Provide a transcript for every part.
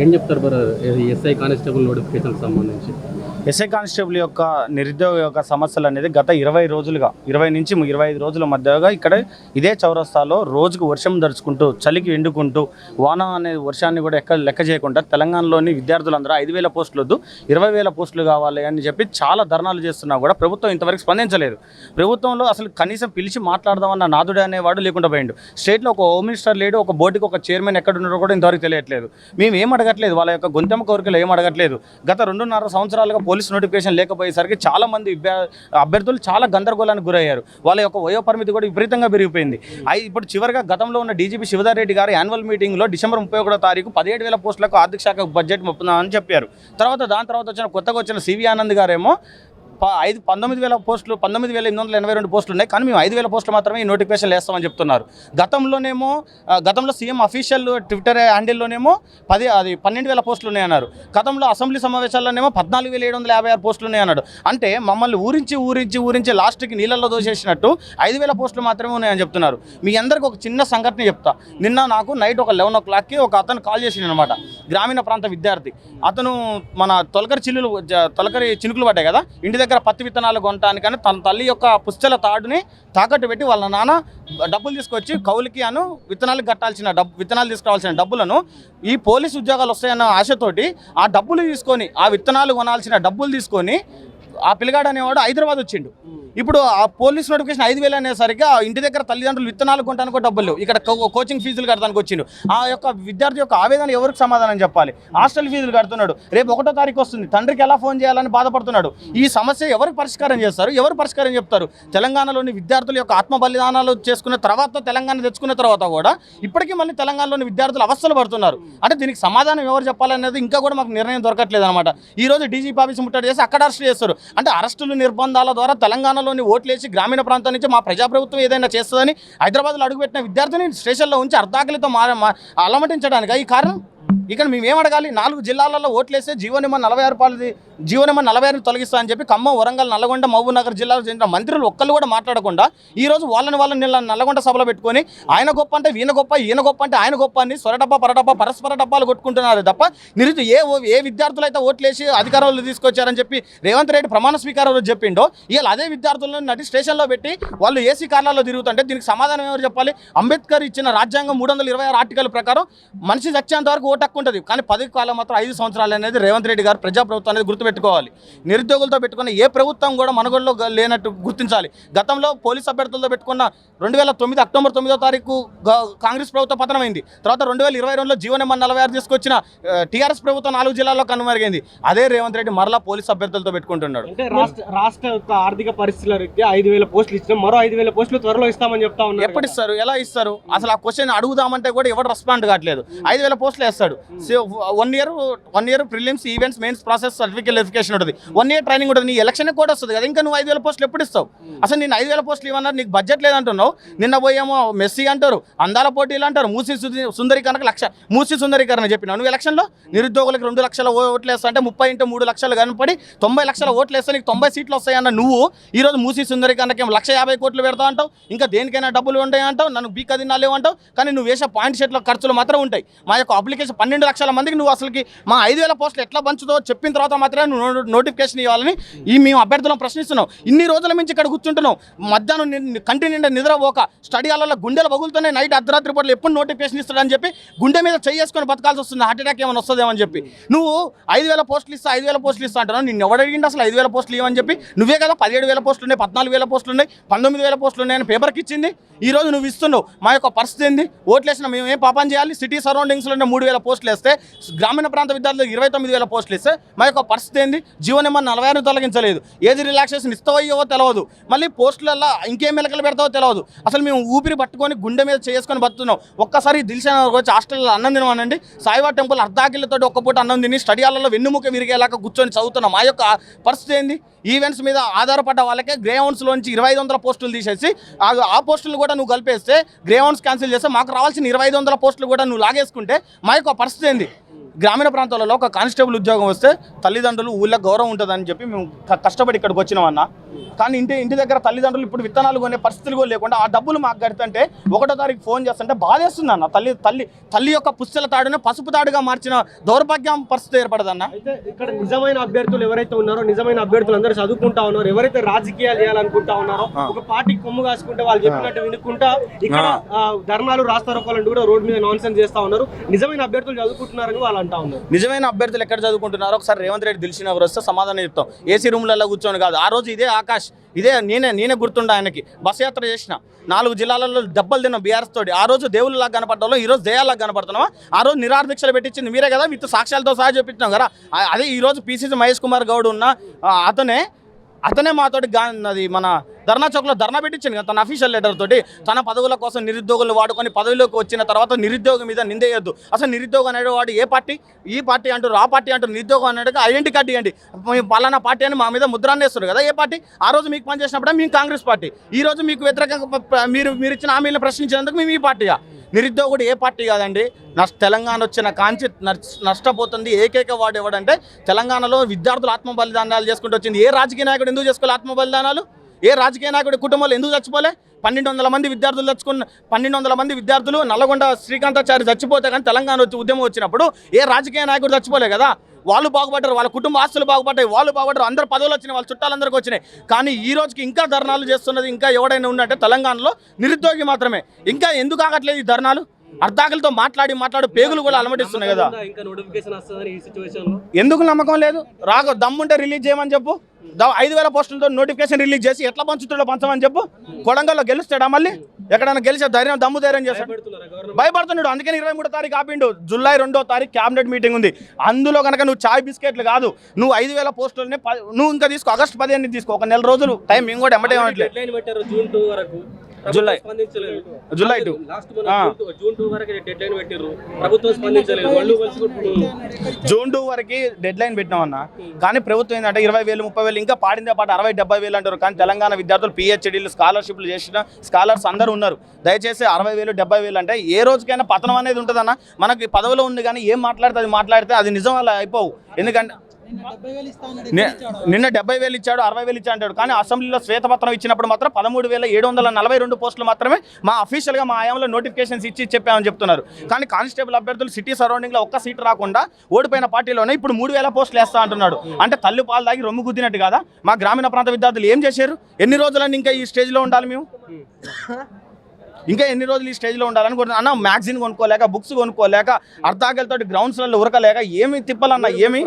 ఏం చెప్తారు మరి ఎస్ఐ కానిస్టేబుల్ నోటిఫికేషన్ సంబంధించి? ఎస్ఐ కానిస్టేబుల్ యొక్క నిరుద్యోగ యొక్క సమస్యలు అనేది గత 20 నుంచి 25 రోజుల మధ్యగా ఇక్కడ ఇదే చౌరస్తాలో రోజుకు వర్షం దడుచుకుంటూ చలికి ఎండుకుంటూ వాన అనే వర్షాన్ని కూడా లెక్క చేయకుండా తెలంగాణలోని విద్యార్థులందరూ 5,000 పోస్టులు వద్దు 20,000 పోస్టులు కావాలి అని చెప్పి చాలా ధర్నాలు చేస్తున్నా కూడా ప్రభుత్వం ఇంతవరకు స్పందించలేదు. ప్రభుత్వంలో అసలు కనీసం పిలిచి మాట్లాడదామన్న నాదుడు అనేవాడు లేకుండా పోయిండు. స్టేట్లో ఒక హోమ్ మినిస్టర్ లేడు, ఒక బోర్డుకి ఒక చైర్మన్ ఎక్కడ ఉన్నారో కూడా ఇంతవరకు తెలియట్లేదు. మేము ఏం అడగట్లేదు, వాళ్ళ యొక్క గొంతెమ్మ కోరికలు ఏం అడగట్లేదు. గత 2.5 సంవత్సరాలుగా పోలీస్ నోటిఫికేషన్ లేకపోయేసరికి చాలా మంది అభ్యర్థులు చాలా గందరగోళానికి గురయ్యారు. వాళ్ళ యొక్క వయో పరిమితి కూడా విపరీతంగా పెరిగిపోయింది. ఇప్పుడు చివరిగా గతంలో ఉన్న డీజీపీ శివధర్ రెడ్డి గారు యాన్యువల్ మీటింగ్లో డిసెంబర్ 31వ తారీఖు 17,000 పోస్టులకు ఆర్థిక శాఖ బడ్జెట్ ఒప్పుకుందామని చెప్పారు. దాని తర్వాత కొత్తగా వచ్చిన సివి ఆనంద్ గారేమో 19,000 పోస్టులు 19,882 పోస్టులు ఉన్నాయి, కానీ మేము 5,000 పోస్టులు మాత్రమే ఈ నోటిఫికేషన్ వేస్తామని చెప్తున్నారు. గతంలో సీఎం అఫీషియల్ ట్విట్టర్ హ్యాండిల్లోనేమో 12,000 పోస్టులు ఉన్నాయన్నారు. గతంలో అసెంబ్లీ సమావేశాల్లోనేమో 14,756 పోస్టులు ఉన్నాయన్నాడు. అంటే మమ్మల్ని ఊరించి లాస్ట్కి నీళ్ళల్లో దోసేసినట్టు 5,000 పోస్టులు మాత్రమే ఉన్నాయని చెప్తున్నారు. మీ అందరికీ ఒక చిన్న సంఘటన చెప్తా. నిన్న నాకు నైట్ ఒక 11 o'clockకి ఒక అతను కాల్ చేసిండు అనమాట. గ్రామీణ ప్రాంత విద్యార్థి అతను. మన తొలకరి చినుకులు పడ్డాయి కదా, ఇంటి దగ్గర పత్తి విత్తనాలు కొనటానికని తన తల్లి యొక్క పుస్తల తాడుని తాకట్టు పెట్టి వాళ్ళ నాన్న డబ్బులు తీసుకొచ్చి కౌలుకి విత్తనాలు తీసుకురావాల్సిన డబ్బులను ఈ పోలీసు ఉద్యోగాలు వస్తాయన్న ఆశతోటి ఆ డబ్బులు తీసుకొని ఆ విత్తనాలు కొనాల్సిన డబ్బులు తీసుకొని ఆ పిల్లగాడు అనేవాడు హైదరాబాద్ వచ్చిండు. ఇప్పుడు ఆ పోలీస్ నోటిఫికేషన్ 5,000 అనేసరికి ఆ ఇంటి దగ్గర తల్లిదండ్రులు విత్తనాలు కొనడానికి డబ్బులు లేవు, ఇక్కడ కోచింగ్ ఫీజులు కడతానికి వచ్చిండు. ఆ యొక్క విద్యార్థి యొక్క ఆవేదన ఎవరికి సమాధానం చెప్పాలి? హాస్టల్ ఫీజులు కడుతున్నాడు, రేపు 1వ తారీఖు వస్తుంది, తండ్రికి ఎలా ఫోన్ చేయాలని బాధపడుతున్నాడు. ఈ సమస్య ఎవరికి పరిష్కారం చేస్తారు? ఎవరు పరిష్కారం చెప్తారు? తెలంగాణలోని విద్యార్థుల యొక్క ఆత్మ బలిదానాలు చేసుకున్న తర్వాత, తెలంగాణ తెచ్చుకున్న తర్వాత కూడా ఇప్పటికీ మళ్ళీ తెలంగాణలోని విద్యార్థులు అవస్థలు పడుతున్నారు. అంటే దీనికి సమాధానం ఎవరు చెప్పాలనేది ఇంకా కూడా మాకు నిర్ణయం దొరకట్లేదు అనమాట. ఈ రోజు డీజీపీ ఆఫీస్ ముట్టడి చేసి అక్కడ అరెస్ట్ చేస్తారు. అంటే అరెస్టులు నిర్బంధాల ద్వారా తెలంగాణలోని ఓట్లేసి గ్రామీణ ప్రాంతం నుంచి మా ప్రజాప్రభుత్వం ఏదైనా చేస్తుందని హైదరాబాద్లో అడుగుపెట్టిన విద్యార్థిని స్టేషన్లో ఉంచి అర్ధాకలితో అలమటించడానికి ఈ కారణం. ఇక్కడ మేమేం అడగాలి? 4 జిల్లాలలో ఓట్లేస్తే జీవో నెంబర్ 46 తొలగిస్తా అని చెప్పి ఖమ్మం, వరంగల్, నల్లగొండ, మహబూబ్ నగర్ జిల్లాలో చెందిన మంత్రులు ఒక్కళ్ళు కూడా మాట్లాడకుండా ఈరోజు వాళ్ళని నల్లగొండ సభలో పెట్టుకొని ఆయన గొప్ప అంటే ఈయన గొప్ప, ఈయన గొప్ప అంటే ఆయన గొప్ప అని సొరడబ్బా పరడబ్బా పరస్పర డబ్బాలు కొట్టుకుంటున్నారు తప్ప ఏ విద్యార్థులు అయితే ఓట్లేసి అధికారంలో తీసుకొచ్చారని చెప్పి రేవంత్ రెడ్డి ప్రమాణ స్వీకారంలో చెప్పిండో ఇవాళ అదే విద్యార్థులను నటి స్టేషన్లో పెట్టి వాళ్ళు ఏసీ కార్లలో తిరుగుతుంటే దీనికి సమాధానం ఎవరు చెప్పాలి? అంబేద్కర్ ఇచ్చిన రాజ్యాంగం 326 ఆర్టికల్ ప్రకారం మనిషి చచ్చేంత వరకు ఓటు హక్కు ఉంటుంది, కానీ పదవి కాలం మాత్రం 5 సంవత్సరాలు అనేది రేవంత్ రెడ్డి గారు ప్రజాప్రభుత్వం అనేది గుర్తుపెట్టుకోవాలి. నిరుద్యోగులతో పెట్టుకున్న ఏ ప్రభుత్వం కూడా మనుగడలో లేనట్టు గుర్తించాలి. గతంలో పోలీస్ అభ్యర్థులతో పెట్టుకున్న 2009 అక్టోబర్ 9వ తారీఖు కాంగ్రెస్ ప్రభుత్వం పతనమైంది. తర్వాత 2022లో జీవో నెంబర్ 46 తీసుకొచ్చిన టీఆర్ఎస్ ప్రభుత్వం 4 జిల్లాల్లో కనుమరుగైంది. అదే రేవంత్ రెడ్డి మరలా పోలీస్ అభ్యర్థులతో పెట్టుకుంటున్నాడు. అంటే రాష్ట్ర ఆర్థిక పరిస్థితుల రీత్యా 5,000 పోస్టులు ఇచ్చినా మరో 5,000 పోస్టులు త్వరలో ఇస్తామని చెప్తా ఉన్నారు. ఎప్పుడు ఇస్తారు? ఎలా ఇస్తారు? అసలు ఆ క్వశ్చన్ అడుగుదామంటే కూడా ఎవరు రెస్పాండ్ కావట్లేదు. 5,000 పోస్టులు వేస్తాడు. 1 year prelims, events, mains process, certificate verification ఉంటుంది. 1 year ట్రైనింగ్ ఉంటుంది. నీ ఎలక్షన్ కూడా వస్తుంది కదా, ఇంకా నువ్వు 5,000 పోస్టులు ఎప్పుడు ఇస్తావు? అసలు నేను 5,000 పోస్టులు ఇవ్వన్నారు, నీకు బడ్జెట్ లేదంటున్నావు. నిన్న పోయేమో మెస్సీ అంటారు, అందాల పోటీలు అంటారు, మూసీ సుందరీకరణ చెప్పినావు. నువ్వు ఎలక్షన్లో నిరుద్యోగులకు 2 లక్షల ఓట్లు వేస్తా అంటే 30 × 3 లక్షలు కనపడి 90 లక్షల ఓట్లు వేస్తే నీకు 90 సీట్లు వస్తాయన్న నువ్వు ఈరోజు మూసీ సుందరీకరణకి 150 కోట్లు పెడతా అంటావు, ఇంకా దేనికైనా డబ్బులు ఉంటాయి అంటావు, నన్ను బీక దినాలు అంటావు, కానీ నువ్వు వేసే పాయింట్ షీట్ల ఖర్చులు మాత్రం ఉంటాయి. మా యొక్క అప్లికేషన్ 12 లక్షల మందికి నువ్వు అసలుకి మా 5,000 పోస్టులు ఎట్లా పంచుతో చెప్పిన తర్వాత మాత్రమే నువ్వు నోటిఫికేషన్ ఇవ్వాలని మేము అభ్యర్థులను ప్రశ్నిస్తున్నావు. ఇన్ని రోజుల నుంచి ఇక్కడ కూర్చుంటున్నావు, మధ్యాహ్నం కంటి నిండా నిద్రపోక స్టడీ హాల్లో గుండెలు పగులుతూనే నైట్ అర్ధరాత్రి పూటలు ఎప్పుడు నోటిఫికేషన్ ఇస్తాడని చెప్పి గుండె మీద చేసుకొని బతకాల్సి వస్తుంది. హార్ట్ అటాక్ ఏమైనా వస్తుందేమని చెప్పి నువ్వు 5,000 పోస్టులు ఇస్తా అంటున్నావు. నిన్ను ఎవడడిగిండి అసలు 5,000 పోస్టులు ఇవ్వని చెప్పి? నువ్వే కదా 17,000 పోస్టులు ఉన్నాయి, 14,000 పోస్టులు ఉన్నాయి, 19,000 పోస్టులు ఉన్నాయని పేపర్కి ఇచ్చింది. ఈరోజు నువ్వు ఇస్తున్నావు. మా యొక్క పరిస్థితి ఏంది? ఓట్లేసిన మేము ఏం పాపం చేయాలి? సిటీ సరౌండింగ్స్లో 3,000 పోస్టులు వేస్తే, గ్రామీణ ప్రాంత విద్యార్థులకు 29,000 పోస్టులు ఇస్తే మా యొక్క పరిస్థితి ఏంది? GO number 46 తొలగించలేదు. ఏది రిలాక్సేషన్ ఇస్తావో తెలియదు, మళ్ళీ పోస్టులలో ఇంకేం మెలకలు పెడతావో తెలియదు. అసలు మేము ఊపిరి పట్టుకొని గుండె మీద చేసుకొని బతున్నాం. ఒక్కసారి దిల్షాన్ వచ్చి హాస్టల్లో అన్నం తినమనండి, సాయిబాబా టెంపుల్ అర్ధాకిళ్ళతో ఒక్క పూట అన్నం తిని స్టడీ హాల్లో వెన్నుముక విరిగేలాగా కూర్చొని చదువుతున్నాం. మా యొక్క పరిస్థితి ఏంది? ఈవెంట్స్ మీద ఆధారపడ్డ వాళ్ళకే గ్రే హౌన్స్లోంచి 2,500 పోస్టులు తీసేసి ఆ పోస్టులు కూడా నువ్వు కలిపేస్తే, గ్రే హౌన్స్ క్యాన్సిల్ చేస్తే మాకు రావాల్సిన 2,500 పోస్టులు కూడా నువ్వు లాగేసుకుంటే మా యొక్క పరిస్థితి ఏంది? గ్రామీణ ప్రాంతాలలో ఒక కానిస్టేబుల్ ఉద్యోగం వస్తే తల్లిదండ్రులు ఊళ్ళో గౌరవం ఉంటుందని చెప్పి మేము కష్టపడి ఇక్కడికి వచ్చినామన్న. కానీ ఇంటి దగ్గర తల్లిదండ్రులు ఇప్పుడు విత్తనాలు కొనే పరిస్థితులు కూడా లేకుండా ఆ డబ్బులు మాకు కడుతుంటే 1వ తారీఖు ఫోన్ చేస్తుంటే బాధేస్తుంది అన్న. తల్లి యొక్క పుస్తల తాడునే పసుపు తాడుగా మార్చిన దౌర్భాగ్యం పరిస్థితి ఏర్పడదన్న. అయితే ఇక్కడ నిజమైన అభ్యర్థులు ఎవరైతే ఉన్నారో, నిజమైన అభ్యర్థులు అందరూ చదువుకుంటా ఉన్నారు, ఎవరైతే రాజకీయాలు చేయాలనుకుంటా ఉన్నారో, ఒక పార్టీకి కొమ్ము కాసుకుంటే వాళ్ళు చెప్పినట్టు వినుకుంటా ఇక్కడ ధర్నాలు రాస్తారోకోవాలంటూ కూడా రోడ్డు మీద నాన్సెన్స్ చేస్తా ఉన్నారు. నిజమైన అభ్యర్థులు చదువుకుంటున్నారని వాళ్ళు అంటా ఉన్నారు. నిజమైన అభ్యర్థులు ఎక్కడ చదువుకుంటున్నారో ఒకసారి రేవంత్ రెడ్డి దిల్సిన ఎవరు వస్తే సమాధానం చెప్తాం. ఏసీ రూమ్లలో కూర్చొని కాదు. ఆ రోజు ఇదే ఆకాష్, ఇదే నేనే గుర్తుండే ఆయనకి. బస్ యాత్ర చేసిన 4 జిల్లాలలో దెబ్బలు తిన్నాం బీఆర్ఎస్ తోటి. ఆ రోజు దేవుళ్ళలాగా కనపడ్డాలో ఈరోజు దయాలాగా కనపడుతున్నావా? ఆ రోజు నిరాహార దీక్షలు పెట్టించింది మీరే కదా, విత్ సాక్ష్యాలతో సహా చెప్పించాం కదా. అదే ఈరోజు పీసీసీ మహేష్ కుమార్ గౌడ్ ఉన్న అతనే మాతోటి అది మన ధర్నా చౌక్లో ధర్నా పెట్టించింది కదా తన అఫీషియల్ లెటర్ తోటి. తన పదవుల కోసం నిరుద్యోగులు వాడుకొని పదవిలోకి వచ్చిన తర్వాత నిరుద్యోగం మీద నిందేయద్దు. అసలు నిరుద్యోగం అనేవాడు ఏ పార్టీ? ఈ పార్టీ అంటారు, ఆ పార్టీ అంటారు. నిరుద్యోగం అనేది ఐడెంటిటీ కార్డు ఇవ్వండి, పలానా పార్టీ అని మా మీద ముద్రాన్ని వేస్తారు కదా. ఏ పార్టీ? ఆ రోజు మీకు పనిచేసినప్పుడే మేము కాంగ్రెస్ పార్టీ, ఈ రోజు మీకు వ్యతిరేకంగా మీరు ఇచ్చిన హామీలను ప్రశ్నించినందుకు మేము ఈ పార్టీయా? నిరుద్యోగుడు ఏ పార్టీ కాదండి. తెలంగాణ వచ్చిన కాంచి నష్టపోతుంది ఏకైక వాడు ఎవడంటే తెలంగాణలో విద్యార్థులు ఆత్మ బలిదానాలు చేసుకుంటూ వచ్చింది. ఏ రాజకీయ నాయకుడు ఎందుకు చేసుకోవాలి ఆత్మ బలిదానాలు? ఏ రాజకీయ నాయకుడి కుటుంబంలో ఎందుకు చచ్చిపోలే? 1200 మంది విద్యార్థులు 1200 మంది విద్యార్థులు నల్లగొండ శ్రీకాంతాచారి చచ్చిపోతే కానీ తెలంగాణ వచ్చి ఉద్యమం వచ్చినప్పుడు ఏ రాజకీయ నాయకుడు చచ్చిపోలే కదా. వాళ్ళు బాగుపడ్డారు, వాళ్ళ కుటుంబ ఆస్తులు బాగుపడ్డాయి, వాళ్ళు బాగుపడ్డారు, అందరు పదవులు వచ్చినాయి, వాళ్ళ చుట్టాలందరికీ వచ్చినాయి. కానీ ఈ రోజుకి ఇంకా ధర్నాలు చేస్తున్నది ఇంకా ఎవడైనా ఉన్నట్టే తెలంగాణలో నిరుద్యోగి మాత్రమే. ఇంకా ఎందుకు ఆగట్లేదు ఈ ధర్నాలు? అర్ధాకలతో మాట్లాడి పేగులు కూడా అలమటిస్తున్నాయి కదా. ఎందుకు నమ్మకం లేదు? దమ్ముంటే రిలీజ్ చేయమని చెప్పు. 5,000 పోస్టులతో నోటిఫికేషన్ రిలీజ్ చేసి ఎట్లా పంచుతాడో పంచమని చెప్పు. కొడంగల్లో గెలుస్తాడా? మళ్ళీ ఎక్కడైనా గెలిచే దమ్ము ధైర్యం చేస్తాడు? భయపడుతున్నాడు. అందుకని 23వ తారీఖు ఆపిండు. జూలై 2వ తారీఖు క్యాబినెట్ మీటింగ్ ఉంది. అందులో కనుక నువ్వు చాయ్ బిస్కెట్లు కాదు, నువ్వు 5,000 పోస్టులని నువ్వు ఇంకా తీసుకో. ఆగస్టు 15 తీసుకో. ఒక నెల రోజులు టైం మేము కూడా ఎమ్మటే ఇవ్వట్లేదు. జూలై 2 జూన్ 2 వరకు డెడ్ లైన్ పెట్టినామన్నా. కానీ ప్రభుత్వం ఏంటంటే 20,000 30,000 ఇంకా పాడిందే పాట 60-70,000 అంటారు. కానీ తెలంగాణ విద్యార్థులు PhDలు స్కాలర్షిప్లు చేసిన స్కాలర్స్ అందరూ ఉన్నారు. దయచేసి 60,000 70,000 అంటే ఏ రోజుకైనా పతనం అనేది ఉంటుందన్న. మనకి పదవిలో ఉంది కానీ ఏం మాట్లాడితే అది నిజం అలా అయిపోవు. ఎందుకంటే నిన్న 70,000 ఇచ్చాడు, 60,000 ఇచ్చాడు అంటాడు. కానీ అసెంబ్లీలో శ్వేతపత్రం ఇచ్చినప్పుడు మాత్రం 13,742 పోస్టులు మాత్రమే మా అఫీషియల్గా మా ఆయంలో నోటిఫికేషన్స్ ఇచ్చి చెప్పామని చెప్తున్నారు. కానీ కానిస్టేబుల్ అభ్యర్థులు సిటీ సరౌండింగ్లో ఒక్క సీట్ రాకుండా ఓడిపోయిన పార్టీలోనే ఇప్పుడు 3,000 పోస్టులు వేస్తా అంటున్నాడు. అంటే తల్లి పాలు దాగి రొమ్ము గుద్దినట్టు కదా. మా గ్రామీణ ప్రాంత విద్యార్థులు ఏం చేశారు? ఎన్ని రోజులని ఇంకా ఈ స్టేజ్లో ఉండాలి మేము? ఇంకా ఎన్ని రోజులు ఈ స్టేజ్లో ఉండాలని అన్న. మ్యాగజైన్ కొనుక్కోలేక, బుక్స్ కొనుక్కోలేక, అర్ధాకలతో గ్రౌండ్స్లలో ఉరకలేక ఏమి తిప్పాలన్నా ఏమి?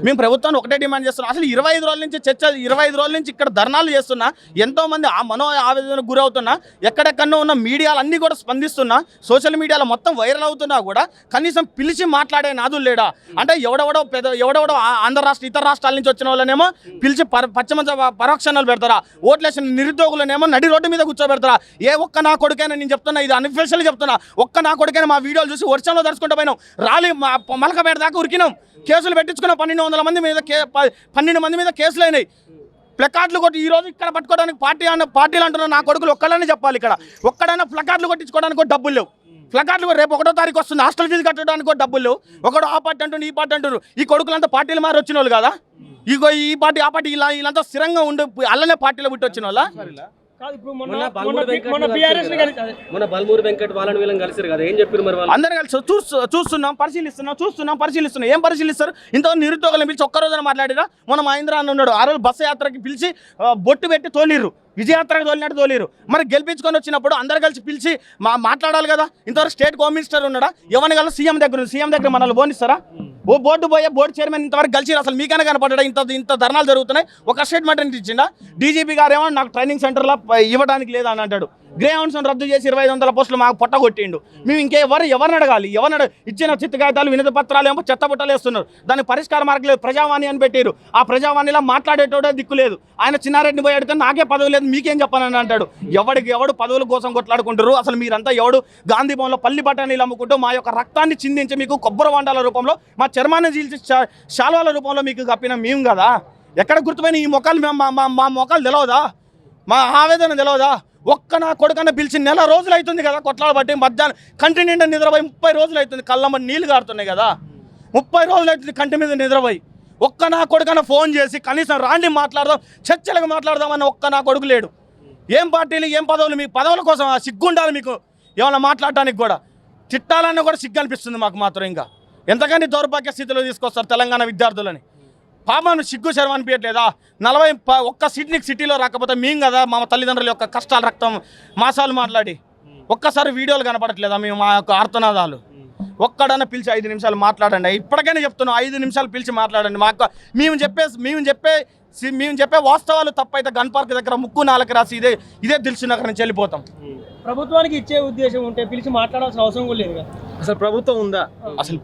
మేము ప్రభుత్వాన్ని ఒకటే డిమాండ్ చేస్తున్నాం. అసలు 25 రోజుల నుంచి 25 రోజుల నుంచి ఇక్కడ ధర్నాలు చేస్తున్నా, ఎంతోమంది మనో ఆవేదనకు గురవుతున్నా, ఎక్కడెక్కడో ఉన్న మీడియాలు అన్నీ కూడా స్పందిస్తున్నా, సోషల్ మీడియాలో మొత్తం వైరల్ అవుతున్నా కూడా కనీసం పిలిచి మాట్లాడే నాదులు లేడా? అంటే ఎవడెవడో ఆంధ్ర రాష్ట్ర ఇతర రాష్ట్రాల నుంచి వచ్చిన వాళ్ళనేమో పిలిచి పరోక్షణాలు పెడతారా? ఓట్లేసిన నిరుద్యోగులనేమో నడి రోడ్డు మీద కూర్చోబెడతారా? ఏ ఒక్క నా కొడుకైనా, నేను చెప్తున్నా, ఇది అన్అఫీషియల్ చెప్తున్నా, ఒక్క నా కొడుకైనా మా వీడియోలు చూసి వర్షంలో దర్శకుంటూ పోయినాం, రాలి మలకపేట దాకా ఉరికినాం, కేసులు పెట్టించుకున్నాం. 12 మంది మీద కేసులు అయినాయి. ప్లకార్డులు కొట్టి ఈరోజు ఇక్కడ పట్టుకోవడానికి పార్టీలు అంటున్నా నా కొడుకులు ఒక్కడనే చెప్పాలి. ఇక్కడ ఒక్కడైనా ప్లకార్డులు కొట్టించుకోవడానికి డబ్బులు లేవు. ప్లకార్డులు రేపు 1వ తారీఖు వస్తుంది, హాస్టల్ ఫీజు కట్టడానికి డబ్బులు లేవు. ఒకడు ఆ పార్టీ అంటుండ్రు, ఈ పార్టీ అంటారు. ఈ కొడుకులంతా పార్టీలు మారి వచ్చిన వాళ్ళు కదా. ఈ పార్టీ ఆ పార్టీ వీళ్ళంతా స్థిరంగా ఉండి అల్లనే పార్టీలో పుట్టి వచ్చిన వాళ్ళ. బల్మూరి వెంకట్ వాళ్ళని వీళ్ళని కలిసారు కదా, ఏం చెప్పారు మరి? అందరూ కలిసి చూస్తున్నాం, పరిశీలిస్తున్నాం. ఏం పరిశీలిస్తారు? ఇంతవరకు నిరుద్యోగులను పిలిచి ఒక్కరోజున మాట్లాడిరా? మన మహేంద్ర అన్న ఉన్నాడు, ఆ రోజు బస్సు యాత్రకి పిలిచి బొట్టు పెట్టి తోలిర్రు, విజయయాత్రకు తోలినట్టు తోలిరు. మరి గెలిపించుకొని వచ్చినప్పుడు అందరు కలిసి పిలిచి మాట్లాడాలి కదా. ఇంతవరకు స్టేట్ హోమ్ మినిస్టర్ ఉన్నాడా? ఎవరిని కలిసి సీఎం దగ్గర మనల్ని బోనిస్తారా? బోర్డు చైర్మన్ ఇంతవరకు కలిసి అసలు మీకైనా కనపడ్డా? ఇంత ధర్నాలు జరుగుతున్నాయి, ఒక స్టేట్మెంట్ ఇచ్చిండా? డీజీపీ గారు ఏమో నాకు ట్రైనింగ్ సెంటర్లో ఇవ్వడానికి లేదని అంటాడు. గ్రే హౌన్స్ రద్దు చేసి 2,500 పోస్టులు మాకు పొట్టగొట్టిండు. మేము ఎవరిని అడగాలి? ఇచ్చిన చిత్త కాగితాలు వినతి పత్రాలు ఏమో చెత్త బుట్టలు వేస్తున్నారు. దాని పరిష్కార మార్గం లేదు. ప్రజావాణి అని పెట్టారు. ఆ ప్రజావాణిలో మాట్లాడేటోడే దిక్కు లేదు. ఆయన చిన్నారెడ్డిని పోయి అడిగితే నాకే పదవి లేదు, మీకేం చెప్పాలని అంటాడు. ఎవడు పదవుల కోసం కొట్లాడుకుంటారు? అసలు మీరంతా ఎవడు గాంధీ భవన్లో పల్లి బఠానీలు అమ్ముకుంటూ మా యొక్క రక్తాన్ని చిందించి మీకు కొబ్బరి వండాల రూపంలో, మా చర్మాన్ని చీల్చి శాల్వాల రూపంలో మీకు కప్పిన మేము కదా. ఎక్కడ గుర్తుపోయిన ఈ మొక్కలు మా మొక్కలు తెలియదా? మా ఆవేదన తెలియదా? ఒక్క నా కొడుకన్నా పిలిచి నెల రోజులు అవుతుంది కదా కొట్లాడ బట్టి. మధ్యాహ్నం కంటి నిండా నిద్రపోయి 30 రోజులు అవుతుంది, కళ్ళమ్మ నీళ్ళు కారుతున్నాయి కదా. 30 రోజులు అవుతుంది కంటి మీద నిద్రపోయి. ఒక్క నా కొడుకన్నా ఫోన్ చేసి కనీసం రాండి మాట్లాడదాం, చర్చలకు మాట్లాడదామని ఒక్క నా కొడుకు లేడు. ఏం పార్టీలు, ఏం పదవులు? మీ పదవుల కోసం సిగ్గుండాలి మీకు ఏమైనా మాట్లాడటానికి కూడా. తిట్టాలన్నా కూడా సిగ్గు అనిపిస్తుంది మాకు మాత్రం. ఇంకా ఎంతకంటే దౌర్భాగ్య స్థితిలో తీసుకొస్తారు తెలంగాణ విద్యార్థులని. పాపం సిగ్గు శర్మ అనిపించట్లేదా? 41 సీట్ నీకు సిటీలో రాకపోతే మేము కదా మా తల్లిదండ్రుల యొక్క కష్టాలు రక్తం మాసాలు మాట్లాడి ఒక్కసారి వీడియోలు కనపడట్లేదా మేము మా యొక్క ఆర్తనాదాలు? ఒక్కడన్నా పిలిచి 5 నిమిషాలు మాట్లాడండి. ఇప్పటికైనా చెప్తున్నాం, 5 నిమిషాలు పిలిచి మాట్లాడండి. మాకు మేము చెప్పే వాస్తవాలు తప్పైతే గన్ పార్క్ దగ్గర ముక్కు నాలుగు రాసి ఇదే దిల్సునగర్ నుంచి వెళ్ళిపోతాం. ప్రభుత్వానికి ఇచ్చే ఉద్దేశం ఉంటే పిలిచి మాట్లాడాల్సిన అవసరం కూడా లేదు కదా. అసలు ప్రభుత్వం ఉందా? అసలు